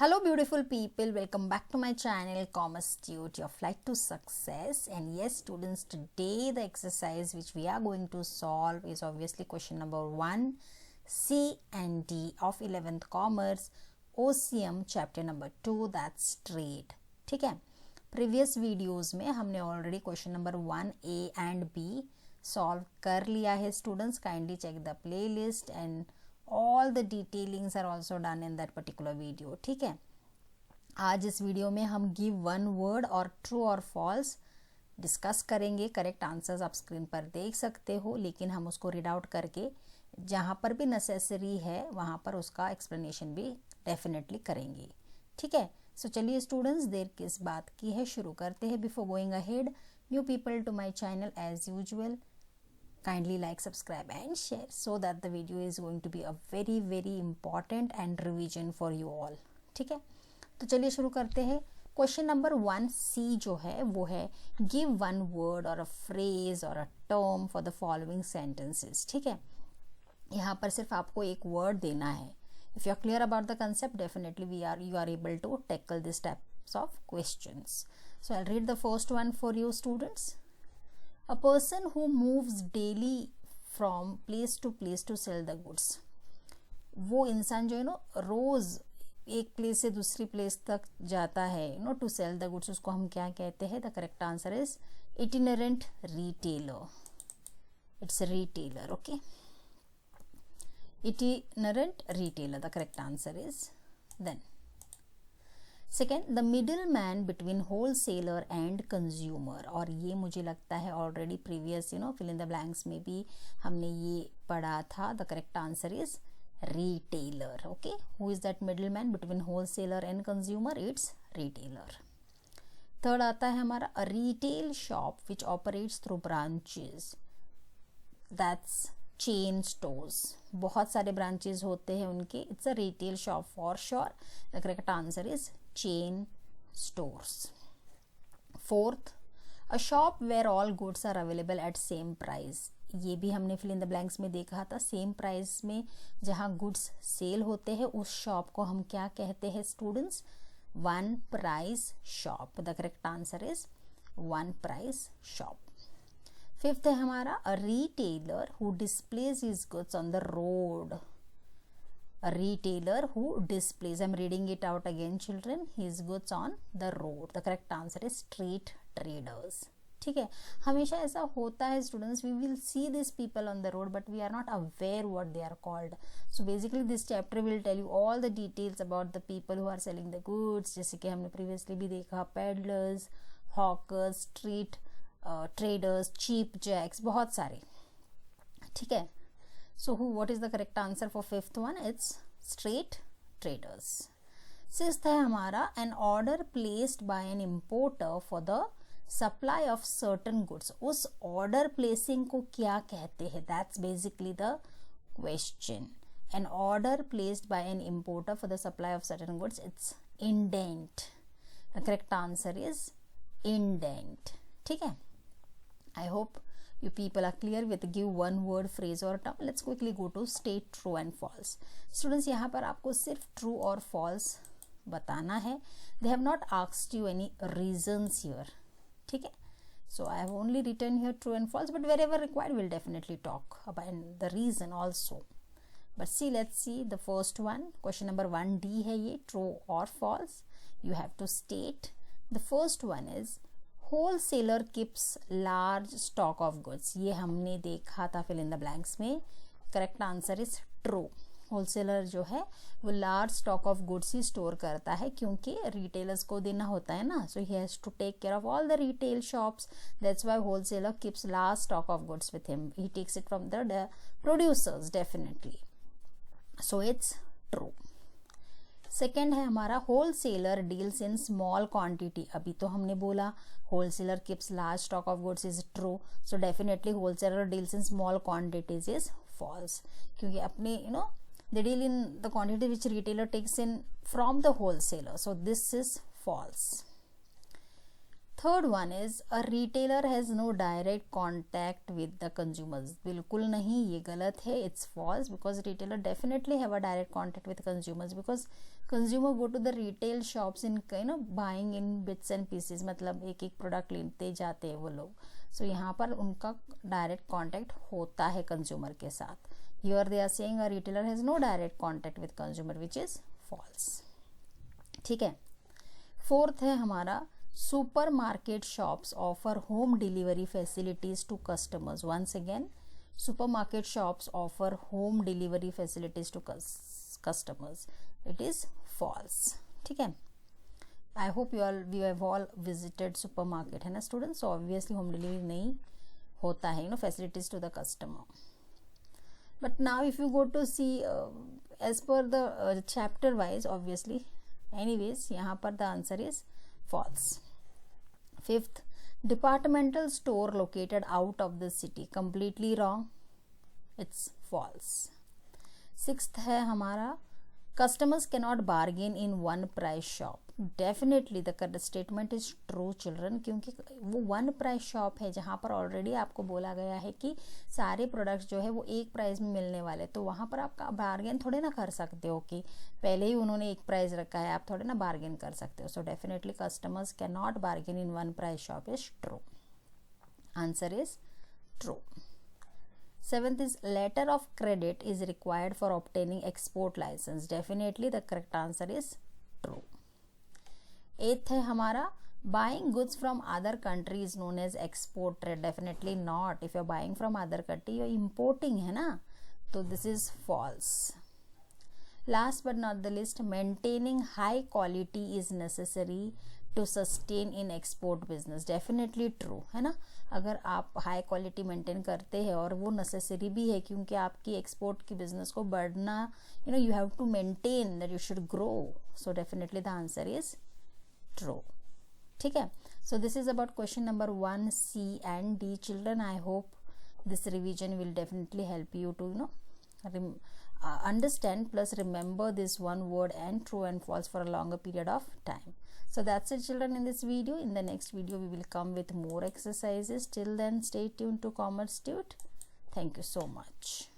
Hello beautiful people, welcome back to my channel Commerce Tute, your flight to success. And yes students, today the exercise which we are going to solve is obviously question number 1, C and D of 11th Commerce, OCM chapter number 2, that's trade. ठीक है, previous videos में हमने already question number 1A and B solve कर लिया है students. Kindly check the playlist and all the detailings are also done in that particular video. ठीक है, आज इस वीडियो में हम गिव वन वर्ड और ट्रू और फॉल्स डिस्कस करेंगे. करेक्ट आंसर्स आप स्क्रीन पर देख सकते हो, लेकिन हम उसको रीड आउट करके जहाँ पर भी नेसेसरी है वहाँ पर उसका एक्सप्लेनेशन भी डेफिनेटली करेंगे. ठीक है, सो चलिए स्टूडेंट्स, देर किस बात की है, शुरू करते हैं. Before going ahead, new people to my channel as usual, kindly like, subscribe and share so that the video is going to be a very important and revision for you all. ठीक है, तो चलिए शुरू करते हैं. Question number 1C जो है वो है गिव वन वर्ड और अ फ्रेज और a term for the following sentences. ठीक है, यहाँ पर सिर्फ आपको एक वर्ड देना है. If you are clear about the concept, definitely you are able to tackle this types of questions. So I read the first one for you students. A person who moves daily from place to sell the goods. वो इंसान जो है ना रोज एक place से दूसरी place तक जाता है टू सेल द गुड्स, उसको हम क्या कहते हैं? The correct answer is itinerant retailer. It's retailer. Okay, itinerant retailer, the correct answer is. Then second, the middle man between wholesaler and consumer. और ये मुझे लगता है already previous fill in the blanks में भी हमने ये पढ़ा था. The correct answer is retailer. Okay, who is that middle man between wholesaler and consumer? It's retailer. Third आता है हमारा a retail shop which operates through branches, that's chain stores. बहुत सारे ब्रांचेस होते हैं उनके. It's a retail shop for sure. The correct answer is chain stores. Fourth, a shop where all goods are available at same price. ये भी हमने fill in the blanks में देखा था. सेम प्राइस में जहाँ गुड्स सेल होते हैं उस शॉप को हम क्या कहते हैं students? One price shop. The correct answer is one price shop. Fifth है हमारा a retailer who displays his goods on the road. A retailer who displays, I'm reading it out again children, his goods on the road. The correct answer is street traders. ठीक है, हमेशा ऐसा होता है students, we will see these people on the road but we are not aware what they are called. So basically this chapter will tell you all the details about the people who are selling the goods. जैसे कि हमने previously भी देखा peddlers, hawkers, street traders, cheap jacks, बहुत सारे. ठीक है, so what is the correct answer for fifth one? It's street traders. Sixth है हमारा an order placed by an importer for the supply of certain goods. उस order placing को क्या कहते हैं? That's basically the question. An order placed by an importer for the supply of certain goods, it's indent. The correct answer is indent. ठीक है, I hope you people are clear with give one word, phrase or term. Let's quickly go to state true and false. Students, यहाँ पर आपको सिर्फ true और false बताना है. They have not asked you any reasons here. ठीक है, so I have only written here true and false, but wherever required we'll definitely talk about the reason also. But see, let's see the first one. Question number 1D है ये, true or false. You have to state. The first one is wholesaler keeps large stock of goods. ये हमने देखा था fill in the blanks में. Correct answer is true. Wholesaler जो है वो लार्ज स्टॉक ऑफ गुड्स ही स्टोर करता है क्योंकि रिटेलर्स को देना होता है ना. So he has to take care of all the retail shops. That's why wholesaler keeps large stock of goods with him. He takes it from the producers definitely. So it's true. Second है हमारा wholesaler deals in small quantity. अभी तो हमने बोला wholesaler keeps large stock of goods is true. So definitely wholesaler deals in small quantities is false, क्योंकि अपने they deal in the quantity which retailer takes in from the wholesaler. So this is false. Third one is a retailer has no direct contact with the consumers. बिल्कुल नहीं, ये गलत है, it's false, because retailer definitely have a direct contact with consumers, because consumer go to the retail shops in buying in bits and pieces, मतलब एक एक product लेते जाते हैं वो लोग. सो यहाँ पर उनका डायरेक्ट कॉन्टैक्ट होता है कंज्यूमर के साथ. Here they are saying a retailer has no direct contact with consumer, which is false. ठीक है. फोर्थ है हमारा, supermarket shops offer home delivery facilities to customers. Once again, supermarket shops offer home delivery facilities to customers. It is false. ठीक है. I hope you have all visited supermarket, है ना students? So obviously home delivery नहीं होता है, facilities to the customer. But now if you go to see as per the chapter wise, obviously, anyways, यहाँ पर the answer is false. Fifth, departmental store located out of the city. Completely wrong. It's false. Sixth है हमारा, customers cannot bargain in one price shop. Definitely the correct statement is true children, क्योंकि वो one price shop है जहाँ पर already आपको बोला गया है कि सारे प्रोडक्ट्स जो है वो एक प्राइस में मिलने वाले, तो वहाँ पर आप बार्गेन थोड़े ना कर सकते हो कि पहले ही उन्होंने एक प्राइस रखा है, आप थोड़े ना बार्गेन कर सकते हो. So definitely customers can not bargain in one price shop is true. Answer is true. Seventh is letter of credit is required for obtaining export license. Definitely the correct answer is true. Eighth है हमारा, buying goods from other country is known as export trade. Definitely not. If you're buying from other country, you're importing है ना, तो this is false. Last but not the least, maintaining high quality is necessary to sustain in export business. Definitely true, है ना. अगर आप high quality maintain करते हैं और वो नेसेसरी भी है, क्योंकि आपकी एक्सपोर्ट की बिजनेस को बढ़ना, you have to maintain that you should grow. So definitely the answer is true. ठीक है. So this is about question number 1, C and D. Children, I hope this revision will definitely help you to understand plus remember this one word and true and false for a longer period of time. So that's it children in this video. In the next video we will come with more exercises. Till then, stay tuned to Commerce Tute. Thank you so much.